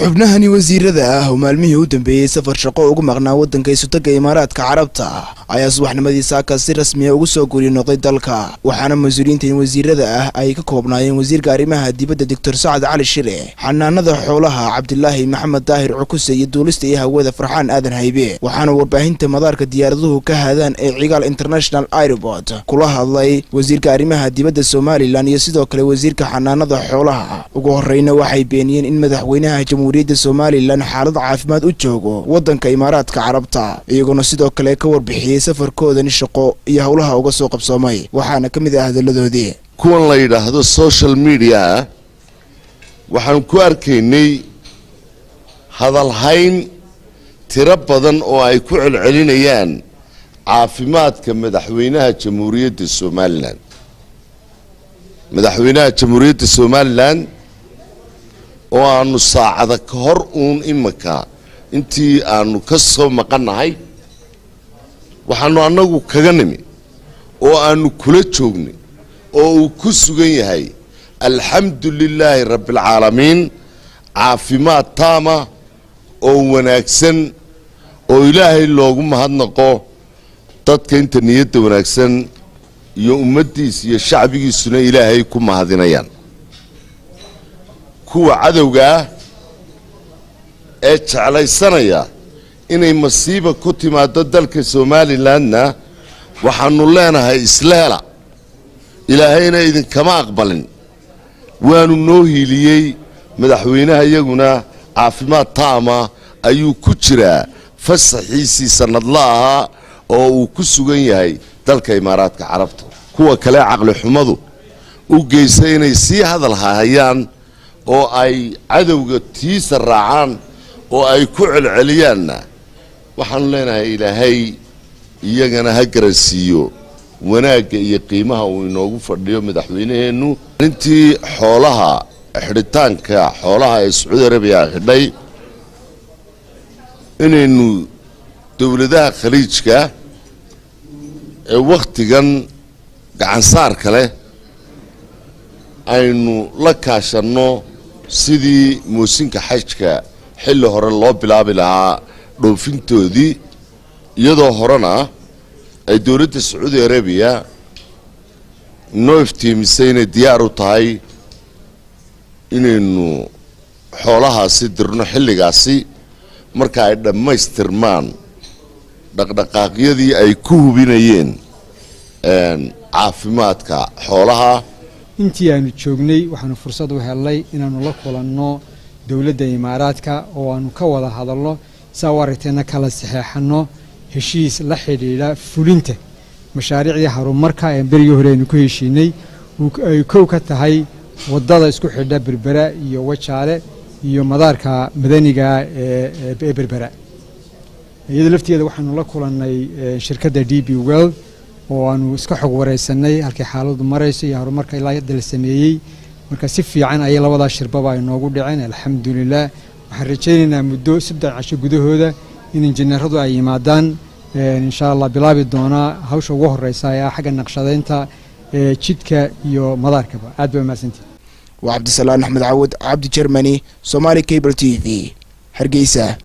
xubnahani wasiirada ah oo maalmihii u dambeeyay safar shaqo ugu maqnaa wadanka Isutaga Imaaraadka Carabta ayaa subaxnimadii saaka si rasmi ah ugu soo guriyay noqday dalka waxaana mas'uuliyiinta wasiirada ah ay ka koobnaayeen wasiirka arrimaha dibadda Dr. Saad Ali Shire xanaanada xoolaha Cabdullaahi Maxamed Daahir Cukuse iyo duulista iyo hawada Farxaan Aadan Haybe waxaana warbaahinta madaarka diyaaraduhu ka hadaan ee Cigaal International Airport kula hadlay wasiirka arrimaha dibadda Somaliland iyo sidoo kale wasiirka xanaanada xoolaha ugu horreeyna waxay beeniyeen in madaxweynaha jamhuuriyadda Somaliland xaalad caafimaad u joogo wadanka Imaaraadka Carabta iyagoo sidoo kale ka warbixiyay safarkoodan shaqo iyo hawlaha uga soo qabsoomay waxaana kamid ah hadaladoodii kuwan la yiraahdo social media waxaan ku arkaynay hadal hayn tiro badan oo ay ku celcelinayaan caafimaadka madaxweynaha jamhuuriyadda Somaliland oo aanu saacada ka hor imaka intii aanu ka soo maqanahay waxaanu anagu kaga nimi oo aanu kula joognay oo uu ku sugan yahay alxamdulilaahi rabbil caalamiin caafimaad taama oo wanaagsan oo ilaahay loogu mahadnaqo dadka inta niyadda wanaagsan iyo ummadiisa iyo shacbigiisuna ilaahay ku mahadinayaan kuwa cadowga ee jeclaysanaya inay masiiba ku timaado dalka Somalilandna waxaanu leenahay isleela ilaahayna idin kama aqbalin waanu noo hiiliyay madaxweynaha iyaguna caafimaad taama ayuu ku jiraa fasaxiisi sanadlaha oo uu ku sugan yahay dalka Imaaraadka Carabta kuwa kale aqli xumadu u geysay inay si hadal hayaan oo ay cadowga tiisa raacaan oo ay ku celceliyaanna waxaan leenahay ilaahay iyagana ha garansiiyo wanaaga iyo qiimaha uu inoogu fadhiyo madaxweynaheenu intii xoolaha xiritaanka xoolaha ee Saudi Arabia xidhay inaynu dawladaha khaliijka ee waqtigan gacan saar kale aynu la kaashano sidii muusinka xajka xilli hore loo bilaabi lahaa dhoofintoodii iyadoo horena ay dawladda Saudi Arabia noo iftiimisay inay diyaar u tahay inaynu xoolahaasi dirno xilligaasi marka ay dhammaystirmaan dhaqdhaqaaqyadii ay ku hubinayeen caafimaadka xoolaha intii aanu joognay waxaanu fursad u helay inaanu la kulanno dawladda Imaaraadka oo aanu ka wada hadalno saawarteena kala saxeexano heshiis la xiriira fulinta mashaariicda horumarka ee berigii hore aynu ku heshiinay ay koow ka tahay wadada isku xidha Berbera iyo Wajaale iyo madaarka madaniga ee Berbera iyada lafteeda waxaanu la kulannay shirkadda DP World oo aanu iska xog wareysanay halkii xaaladdu marayso iyo horumarka ilaa hadda la sameeyay marka si fiican ay labada shirbaba ay noogu dhiceen alxamdulillah waxaan rajaynaynaa muddo 3 casho gudahooda in injineeradu ay yimaadaan insha Allah bilaabi doona hawsha ugu horeysa ee xagga naqshadeynta jidka iyo madaarkaba aad bay maasantii وعبد السلام أحمد عود عبد جرماني Somali Cable TV Hargeysa.